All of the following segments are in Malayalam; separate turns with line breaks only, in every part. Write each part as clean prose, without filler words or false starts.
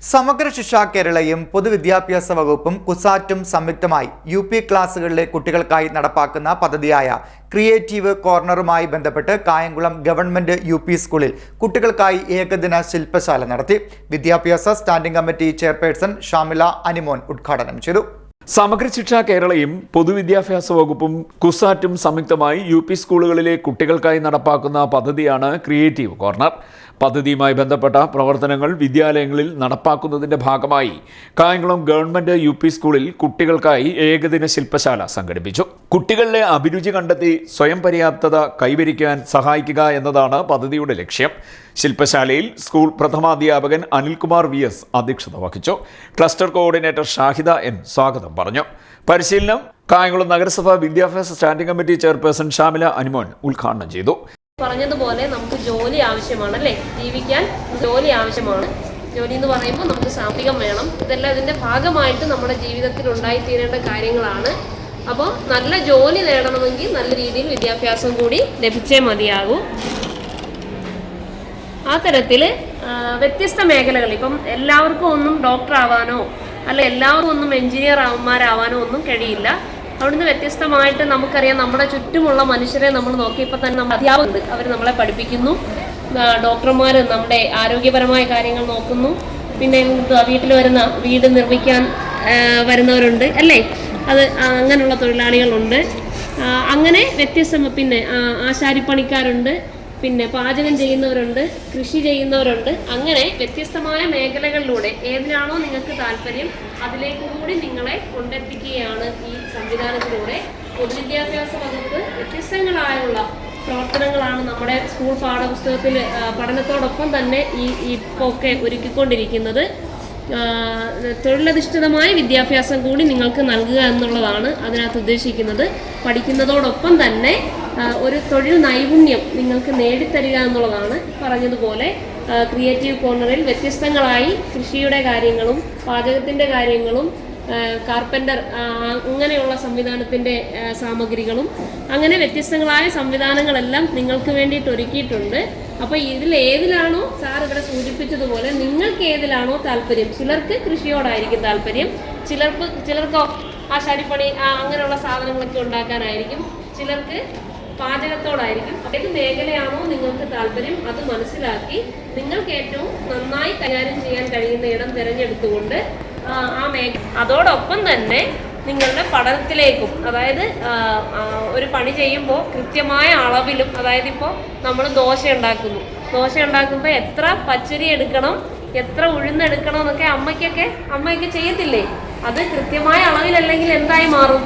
സമഗ്ര ശിക്ഷ കേരളയും പൊതുവിദ്യാഭ്യാസ വകുപ്പും കുസാറ്റും സംയുക്തമായി യു.പി. ക്ലാസുകളിലെ കുട്ടികൾക്കായി നടപ്പാക്കുന്ന പദ്ധതിയായ ക്രിയേറ്റീവ് കോർണറുമായി ബന്ധപ്പെട്ട് കായംകുളം ഗവൺമെന്റ് യു.പി. സ്കൂളിൽ കുട്ടികൾക്കായി ഏകദിന ശില്പശാല നടത്തി. വിദ്യാഭ്യാസ standing committee chairperson Shamila Animon ഉദ്ഘാടനം ചെയ്തു.
സമഗ്ര ശിക്ഷ കേരളയും പൊതുവിദ്യാഭ്യാസ വകുപ്പും കുസാറ്റും സംയുക്തമായി യു.പി. സ്കൂളുകളിലെ കുട്ടികൾക്കായി നടപ്പാക്കുന്ന പദ്ധതിയാണ് ക്രിയേറ്റീവ് കോർണർ. പദ്ധതിയുമായി ബന്ധപ്പെട്ട പ്രവർത്തനങ്ങൾ വിദ്യാലയങ്ങളിൽ നടപ്പാക്കുന്നതിന്റെ ഭാഗമായി കായംകുളം ഗവൺമെന്റ് യു.പി. സ്കൂളിൽ കുട്ടികൾക്കായി ഏകദിന ശില്പശാല സംഘടിപ്പിച്ചു. കുട്ടികളിലെ അഭിരുചി കണ്ടെത്തി സ്വയം പര്യാപ്തത കൈവരിക്കാൻ സഹായിക്കുക എന്നതാണ് പദ്ധതിയുടെ ലക്ഷ്യം. ശില്പശാലയിൽ സ്കൂൾ പ്രഥമാധ്യാപകൻ അനിൽകുമാർ VS അധ്യക്ഷത വഹിച്ചു. ക്ലസ്റ്റർ കോർഡിനേറ്റർ ഷാഹിദ N സ്വാഗതം പറഞ്ഞു. പരിശീലനം കായംകുളം നഗരസഭ വിദ്യാഭ്യാസ standing committee chairperson Shamila Animon ഉദ്ഘാടനം ചെയ്തു.
പറഞ്ഞതുപോലെ നമുക്ക് ജോലി ആവശ്യമാണ്, അല്ലേ? ജീവിക്കാൻ ജോലി ആവശ്യമാണ്. ജോലി എന്ന് പറയുമ്പോൾ നമുക്ക് സാമ്പത്തികം വേണം. ഇതെല്ലാം ഇതിൻ്റെ ഭാഗമായിട്ട് നമ്മുടെ ജീവിതത്തിൽ ഉണ്ടായിത്തീരേണ്ട കാര്യങ്ങളാണ്. അപ്പോൾ നല്ല ജോലി നേടണമെങ്കിൽ നല്ല രീതിയിൽ വിദ്യാഭ്യാസം കൂടി ലഭിച്ചേ മതിയാകൂ. ആ തരത്തിൽ വ്യത്യസ്ത മേഖലകൾ, ഇപ്പം എല്ലാവർക്കും ഒന്നും ഡോക്ടർ ആവാനോ അല്ല എല്ലാവർക്കും ഒന്നും എഞ്ചിനീയർമാരാവാനോ ഒന്നും കഴിയില്ല. അവിടുന്ന് വ്യത്യസ്തമായിട്ട് നമുക്കറിയാം, നമ്മുടെ ചുറ്റുമുള്ള മനുഷ്യരെ നമ്മൾ നോക്കിയപ്പോൾ തന്നെ നമ്മൾ അധ്യാപകരുണ്ട്, അവർ നമ്മളെ പഠിപ്പിക്കുന്നു. ഡോക്ടർമാർ നമ്മുടെ ആരോഗ്യപരമായ കാര്യങ്ങൾ നോക്കുന്നു. പിന്നെ വീട്ടിൽ വരുന്ന വീട് നിർമ്മിക്കാൻ വരുന്നവരുണ്ട്, അല്ലേ? അത് അങ്ങനെയുള്ള തൊഴിലാളികളുണ്ട്. അങ്ങനെ വ്യത്യസ്ത, പിന്നെ ആശാരിപ്പണിക്കാരുണ്ട്, പിന്നെ പാചകം ചെയ്യുന്നവരുണ്ട്, കൃഷി ചെയ്യുന്നവരുണ്ട്. അങ്ങനെ വ്യത്യസ്തമായ മേഖലകളിലൂടെ ഏതിനാണോ നിങ്ങൾക്ക് താല്പര്യം അതിലേക്ക് കൂടി നിങ്ങളെ കൊണ്ടെത്തിക്കുകയാണ് ഈ സംവിധാനത്തിലൂടെ. പൊതുവിദ്യാഭ്യാസ വകുപ്പ് വ്യത്യസ്തങ്ങളായുള്ള പ്രവർത്തനങ്ങളാണ് നമ്മുടെ സ്കൂൾ പാഠപുസ്തകത്തിൽ പഠനത്തോടൊപ്പം തന്നെ ഇപ്പോൾ ഒക്കെ ഒരുക്കിക്കൊണ്ടിരിക്കുന്നത്. തൊഴിലധിഷ്ഠിതമായ വിദ്യാഭ്യാസം കൂടി നിങ്ങൾക്ക് നൽകുക എന്നുള്ളതാണ് അതിനകത്ത് ഉദ്ദേശിക്കുന്നത്. പഠിക്കുന്നതോടൊപ്പം തന്നെ ഒരു തൊഴിൽ നൈപുണ്യം നിങ്ങൾക്ക് നേടിത്തരിക എന്നുള്ളതാണ്. പറഞ്ഞതുപോലെ ക്രിയേറ്റീവ് കോർണറിൽ വ്യത്യസ്തങ്ങളായി കൃഷിയുടെ കാര്യങ്ങളും പാചകത്തിൻ്റെ കാര്യങ്ങളും കാർപ്പൻ്റർ അങ്ങനെയുള്ള സംവിധാനത്തിൻ്റെ സാമഗ്രികളും അങ്ങനെ വ്യത്യസ്തങ്ങളായ സംവിധാനങ്ങളെല്ലാം നിങ്ങൾക്ക് വേണ്ടിയിട്ട് ഒരുക്കിയിട്ടുണ്ട്. അപ്പോൾ ഇതിൽ ഏതിലാണോ സാർ ഇവിടെ സൂചിപ്പിച്ചതുപോലെ നിങ്ങൾക്ക് ഏതിലാണോ താല്പര്യം, ചിലർക്ക് കൃഷിയോടായിരിക്കും താല്പര്യം, ചിലർക്കോ ആശാരിപ്പണി അങ്ങനെയുള്ള സാധനങ്ങളൊക്കെ ഉണ്ടാക്കാനായിരിക്കും, ചിലർക്ക് പാചകത്തോടായിരിക്കും. ഏത് മേഖലയാണോ നിങ്ങൾക്ക് താല്പര്യം അത് മനസ്സിലാക്കി നിങ്ങൾക്ക് ഏറ്റവും നന്നായി കൈകാര്യം ചെയ്യാൻ കഴിയുന്ന ഇടം തിരഞ്ഞെടുത്തുകൊണ്ട് അതോടൊപ്പം തന്നെ നിങ്ങളുടെ പഠനത്തിലേക്കും, അതായത് ഒരു പണി ചെയ്യുമ്പോൾ കൃത്യമായ അളവിലും, അതായത് ഇപ്പോൾ നമ്മൾ ദോശ ഉണ്ടാക്കുമ്പോൾ എത്ര പച്ചരി എടുക്കണം, എത്ര ഉഴുന്നെടുക്കണം എന്നൊക്കെ അമ്മയൊക്കെ ചെയ്യത്തില്ലേ? അത് കൃത്യമായ അളവിലല്ലെങ്കിൽ എന്തായി മാറും?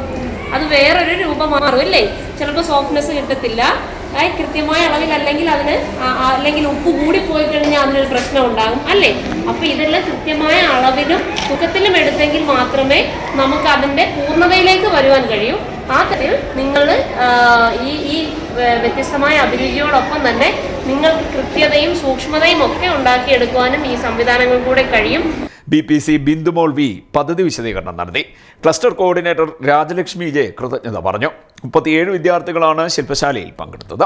അത് വേറൊരു രൂപം മാറും, അല്ലേ? ചിലപ്പോൾ സോഫ്റ്റ്നെസ് കിട്ടത്തില്ല. കൃത്യമായ അളവിലല്ലെങ്കിൽ അല്ലെങ്കിൽ ഉപ്പ് കൂടിപ്പോയി കഴിഞ്ഞാൽ അതിനൊരു പ്രശ്നം ഉണ്ടാകും, അല്ലേ? അപ്പോൾ ഇതെല്ലാം കൃത്യമായ അളവിലും സുഖത്തിലും എടുത്തെങ്കിൽ മാത്രമേ നമുക്ക് അതിൻ്റെ പൂർണ്ണതയിലേക്ക് വരുവാൻ കഴിയൂ. ആ തരത്തിൽ നിങ്ങൾ ഈ വ്യത്യസ്തമായ അഭിരുചിയോടൊപ്പം തന്നെ നിങ്ങൾക്ക് കൃത്യതയും സൂക്ഷ്മതയും ഒക്കെ ഉണ്ടാക്കിയെടുക്കുവാനും ഈ സംവിധാനങ്ങൾ കൂടെ കഴിയും.
BPC ബിന്ദുമോൾ V പദ്ധതി വിശദീകരണം നടത്തി. ക്ലസ്റ്റർ കോർഡിനേറ്റർ രാജലക്ഷ്മി J കൃതജ്ഞത പറഞ്ഞു. 37 വിദ്യാർത്ഥികളാണ് ശില്പശാലയിൽ പങ്കെടുത്തത്.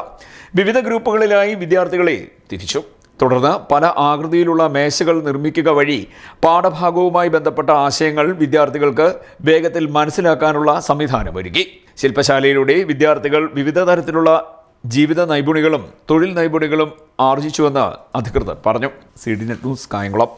വിവിധ ഗ്രൂപ്പുകളിലായി വിദ്യാർത്ഥികളെ തിരിച്ചു. തുടർന്ന് പല ആകൃതിയിലുള്ള മേശകൾ നിർമ്മിക്കുക വഴി പാഠഭാഗവുമായി ബന്ധപ്പെട്ട ആശയങ്ങൾ വിദ്യാർത്ഥികൾക്ക് വേഗത്തിൽ മനസ്സിലാക്കാനുള്ള സംവിധാനമൊരുക്കി. ശില്പശാലയിലൂടെ വിദ്യാർത്ഥികൾ വിവിധ തരത്തിലുള്ള ജീവിത നൈപുണികളും തൊഴിൽ നൈപുണികളും ആർജിച്ചുവെന്ന് അധികൃതർ പറഞ്ഞു. CDNet news Kayamkulam.